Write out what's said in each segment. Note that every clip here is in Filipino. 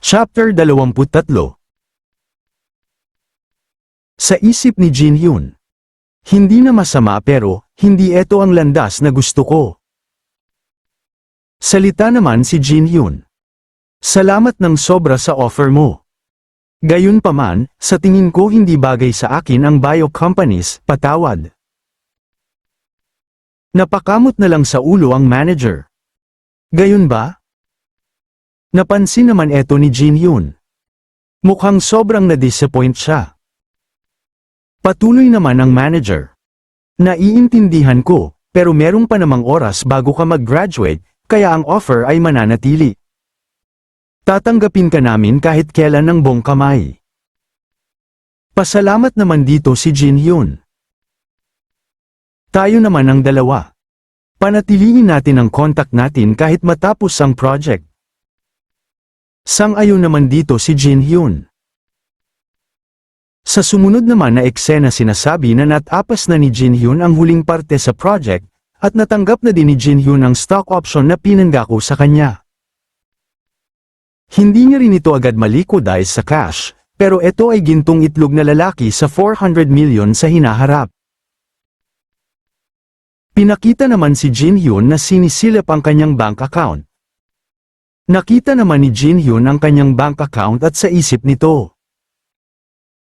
Chapter 23. Sa isip ni Jin Hyun. Hindi na masama pero, hindi ito ang landas na gusto ko. Salita naman si Jin Hyun. Salamat ng sobra sa offer mo. Gayunpaman, sa tingin ko hindi bagay sa akin ang bio companies, patawad. Napakamot na lang sa ulo ang manager. Gayon ba? Napansin naman ito ni Jin Hyun. Mukhang sobrang na-disappoint siya. Patuloy naman ang manager. Naiintindihan ko, pero merong pa namang oras bago ka mag-graduate, kaya ang offer ay mananatili. Tatanggapin ka namin kahit kailan ng buong kamay. Pasalamat naman dito si Jin Hyun. Tayo naman ang dalawa. Panatilihin natin ang contact natin kahit matapos ang project. Sang-ayon naman dito si Jin Hyun. Sa sumunod naman na eksena sinasabi na natapas na ni Jin Hyun ang huling parte sa project, at natanggap na din ni Jin Hyun ang stock option na pinangako sa kanya. Hindi niya rin ito agad malikudais sa cash, pero ito ay gintong itlog na lalaki sa 400 million sa hinaharap. Pinakita naman si Jin Hyun na sinisilip ang kanyang bank account. Nakita naman ni Jin Hyun ang kanyang bank account at sa isip nito.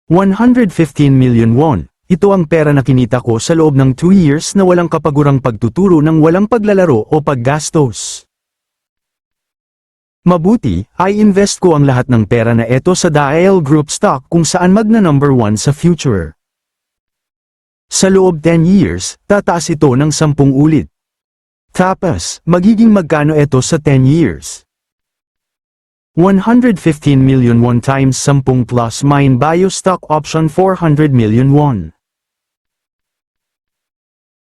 115 million won, ito ang pera na kinita ko sa loob ng 2 years na walang kapagurang pagtuturo ng walang paglalaro o paggastos. Mabuti, ay invest ko ang lahat ng pera na ito sa Daeil Group stock kung saan magna number 1 sa future. Sa loob 10 years, tataas ito ng 10 ulit. Tapos, magiging magkano ito sa 10 years? 115 million won times 10 plus mine bio stock option 400 million won.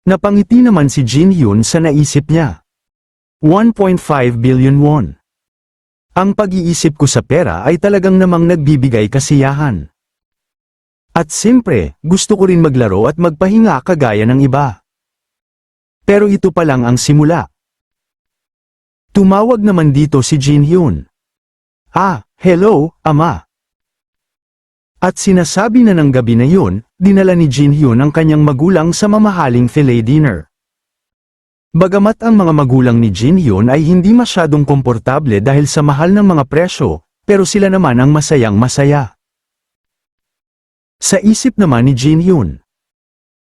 Napangiti naman si Jin Hyun sa naisip niya. 1.5 billion won. Ang pag-iisip ko sa pera ay talagang namang nagbibigay kasiyahan. At siyempre, gusto ko rin maglaro at magpahinga kagaya ng iba. Pero ito pa lang ang simula. Tumawag naman dito si Jin Hyun. Hello, Ama. At sinasabi na ng gabi na yun, dinala ni Jin Hyun ang kanyang magulang sa mamahaling filet dinner. Bagamat ang mga magulang ni Jin Hyun ay hindi masyadong komportable dahil sa mahal ng mga presyo, pero sila naman ang masayang masaya. Sa isip naman ni Jin Hyun.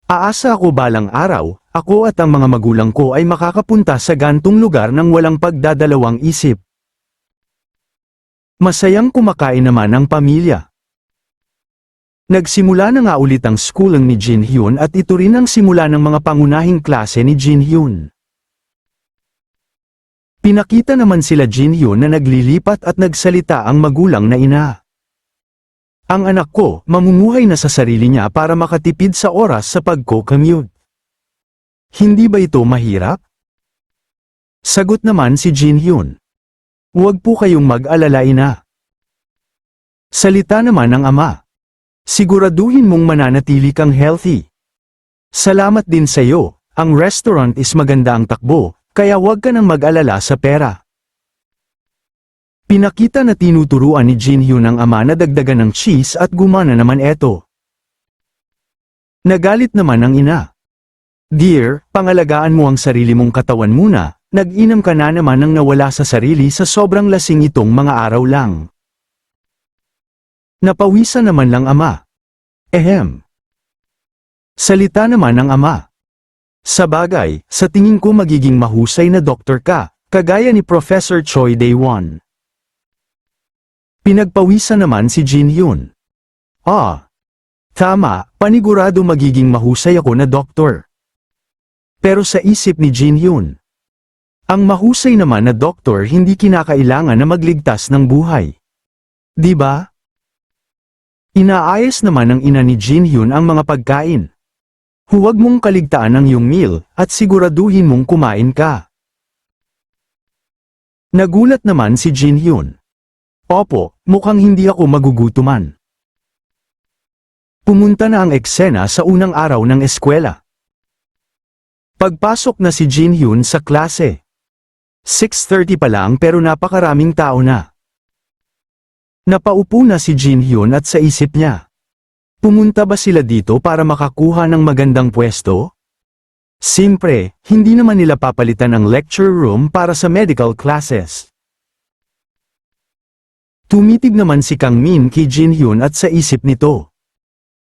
Aasa ako balang araw, ako at ang mga magulang ko ay makakapunta sa gantong lugar ng walang pagdadalawang isip. Masayang kumakain naman ang pamilya. Nagsimula na nga ulit ang schooling ni Jin Hyun at ito rin ang simula ng mga pangunahing klase ni Jin Hyun. Pinakita naman sila Jin Hyun na naglilipat at nagsalita ang magulang na ina. Ang anak ko, mamumuhay na sa sarili niya para makatipid sa oras sa pagko-commute. Hindi ba ito mahirap? Sagot naman si Jin Hyun. Huwag po kayong mag-alala ina. Salita naman ng ama. Siguraduhin mong mananatili kang healthy. Salamat din sa iyo, ang restaurant is maganda ang takbo, kaya huwag ka nang mag-alala sa pera. Pinakita na tinuturuan ni Jin Hyun ang ama na dagdagan ng cheese at gumana naman eto. Nagalit naman ang ina. Dear, pangalagaan mo ang sarili mong katawan muna. Nag-inom ka na naman ng nawala sa sarili sa sobrang lasing itong mga araw lang. Napawisan naman lang ama. Salita naman ng ama. Sabagay, sa tingin ko magiging mahusay na doktor ka, kagaya ni Professor Choi Dae-won. Pinagpawisan naman si Jin Hyun. Tama, panigurado magiging mahusay ako na doktor. Pero sa isip ni Jin Hyun. Ang mahusay naman na doktor hindi kinakailangan na magligtas ng buhay. Di ba? Inaayos naman ng ina ni Jin Hyun ang mga pagkain. Huwag mong kaligtaan ang iyong meal, at siguraduhin mong kumain ka. Nagulat naman si Jin Hyun. Opo, mukhang hindi ako magugutuman. Pumunta na ang eksena sa unang araw ng eskwela. Pagpasok na si Jin Hyun sa klase. 6:30 pa lang pero napakaraming tao na. Napaupo na si Jin Hyun at sa isip niya. Pumunta ba sila dito para makakuha ng magandang pwesto? Siyempre, hindi naman nila papalitan ang lecture room para sa medical classes. Tumitig naman si Kang Min kay Jin Hyun at sa isip nito.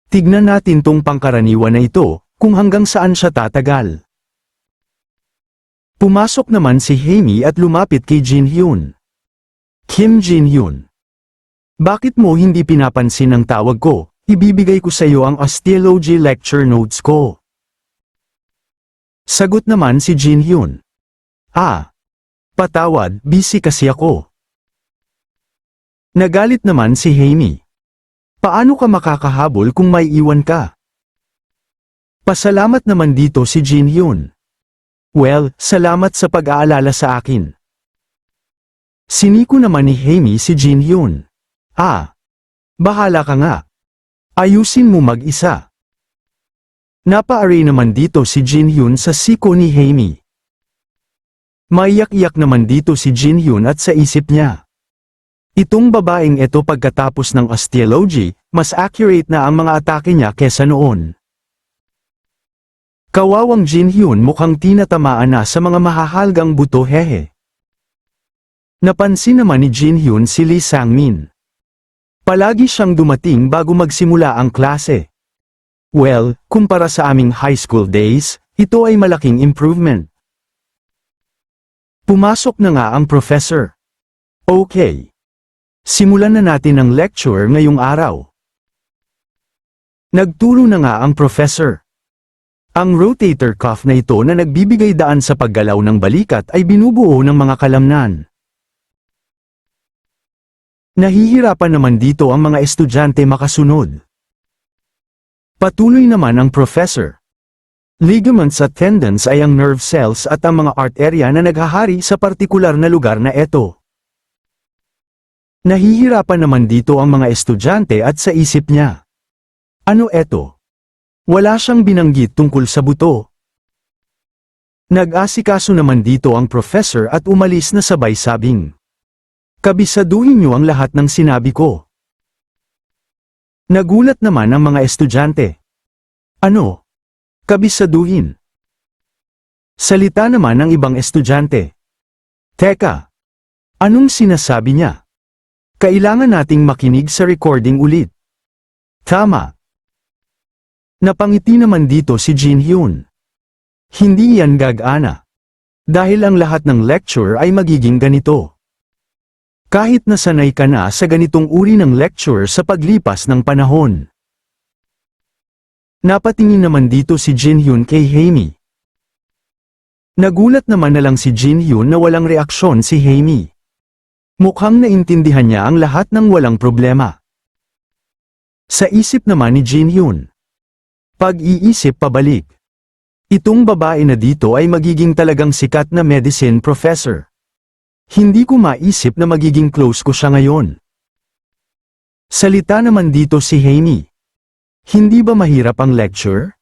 Tignan natin tong pangkaraniwan na ito, kung hanggang saan siya tatagal. Pumasok naman si Haemi at lumapit kay Jin Hyun. Kim Jin Hyun. Bakit mo hindi pinapansin ang tawag ko? Ibibigay ko sa iyo ang osteology lecture notes ko. Sagot naman si Jin Hyun. Patawad, busy kasi ako. Nagalit naman si Haemi. Paano ka makakahabol kung may iwan ka? Pasalamat naman dito si Jin Hyun. Well, salamat sa pag-aalala sa akin. Siniko naman ni Haemi si Jin Hyun. Bahala ka nga. Ayusin mo mag-isa. Napa-array naman dito si Jin Hyun sa siko ni Haemi. Maiyak-iyak naman dito si Jin Hyun at sa isip niya. Itong babaeng ito pagkatapos ng osteology, mas accurate na ang mga atake niya kesa noon. Kawawang Jin Hyun mukhang tinatamaan na sa mga mahahalgang buto hehe. Napansin naman ni Jin Hyun si Lee Sang-min. Palagi siyang dumating bago magsimula ang klase. Well, kumpara sa aming high school days, ito ay malaking improvement. Pumasok na nga ang professor. Okay. Simulan na natin ang lecture ngayong araw. Nagturo na nga ang professor. Ang rotator cuff na ito na nagbibigay daan sa paggalaw ng balikat ay binubuo ng mga kalamnan. Nahihirapan naman dito ang mga estudyante makasunod. Patuloy naman ang professor. Ligaments at tendons ay ang nerve cells at ang mga arterya na naghahari sa partikular na lugar na ito. Nahihirapan naman dito ang mga estudyante at sa isip niya. Ano eto? Wala siyang binanggit tungkol sa buto. Nag-asikaso naman dito ang professor at umalis na sabay sabing. Kabisaduhin niyo ang lahat ng sinabi ko. Nagulat naman ang mga estudyante. Ano? Kabisaduhin? Salita naman ng ibang estudyante. Teka. Anong sinasabi niya? Kailangan nating makinig sa recording ulit. Tama. Napangiti naman dito si Jin Hyun. Hindi yan gag-ana. Dahil ang lahat ng lecture ay magiging ganito. Kahit nasanay ka na sa ganitong uri ng lecture sa paglipas ng panahon. Napatingin naman dito si Jin Hyun kay Haemi. Nagulat naman na lang si Jin Hyun na walang reaksyon si Haemi. Mukhang naintindihan niya ang lahat ng walang problema. Sa isip naman ni Jin Hyun. Pag-iisip pabalik. Itong babae na dito ay magiging talagang sikat na medicine professor. Hindi ko maisip na magiging close ko siya ngayon. Salita naman dito si Haemi. Hindi ba mahirap ang lecture?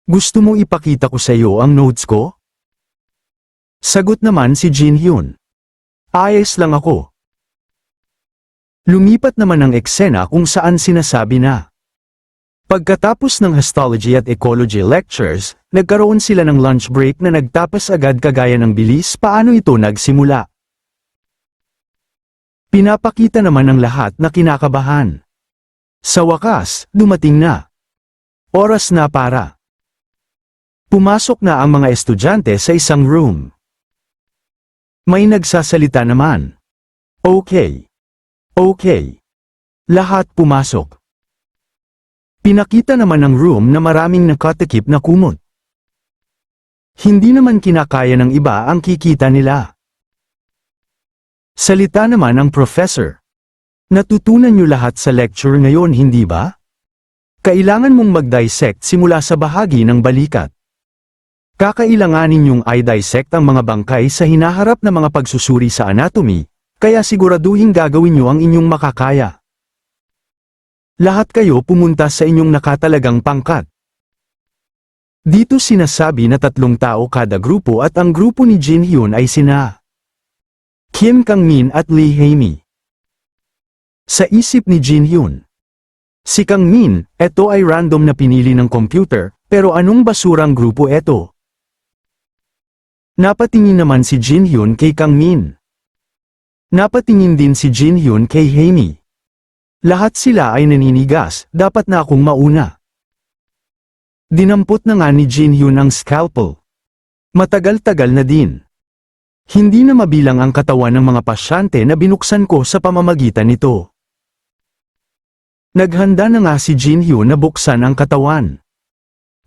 Gusto mo ipakita ko sa iyo ang notes ko? Sagot naman si Jin Hyun. Ayos lang ako. Lumipat naman ang eksena kung saan sinasabi na. Pagkatapos ng histology at ecology lectures, nagkaroon sila ng lunch break na nagtapas agad kagaya ng bilis paano ito nagsimula. Pinapakita naman ng lahat na kinakabahan. Sa wakas, dumating na. Oras na para. Pumasok na ang mga estudyante sa isang room. May nagsasalita naman. Okay. Okay. Lahat pumasok. Pinakita naman ng room na maraming nakatakip na kumot. Hindi naman kinakaya ng iba ang kikita nila. Salita naman ang professor. Natutunan niyo lahat sa lecture ngayon, hindi ba? Kailangan mong mag-dissect simula sa bahagi ng balikat. Kakailanganin niyong i-dissect ang mga bangkay sa hinaharap na mga pagsusuri sa anatomy, kaya siguraduhin gagawin niyo ang inyong makakaya. Lahat kayo pumunta sa inyong nakatalagang pangkat. Dito sinasabi na 3 tao kada grupo at ang grupo ni Jin Hyun ay sina Kim Kang Min at Lee Haemi. Sa isip ni Jin Hyun. Si Kang Min, eto ay random na pinili ng computer, pero anong basurang grupo eto? Napatingin naman si Jin Hyun kay Kang Min. Napatingin din si Jin Hyun kay Haemi. Lahat sila ay naninigas, dapat na akong mauna. Dinampot na nga ni Jin Hyun ang scalpel. Matagal-tagal na din. Hindi na mabilang ang katawan ng mga pasyente na binuksan ko sa pamamagitan nito. Naghanda na nga si Jin Hyun na buksan ang katawan.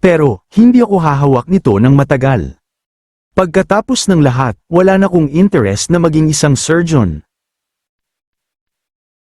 Pero, hindi ako hahawak nito ng matagal. Pagkatapos ng lahat, wala na kong interest na maging isang surgeon.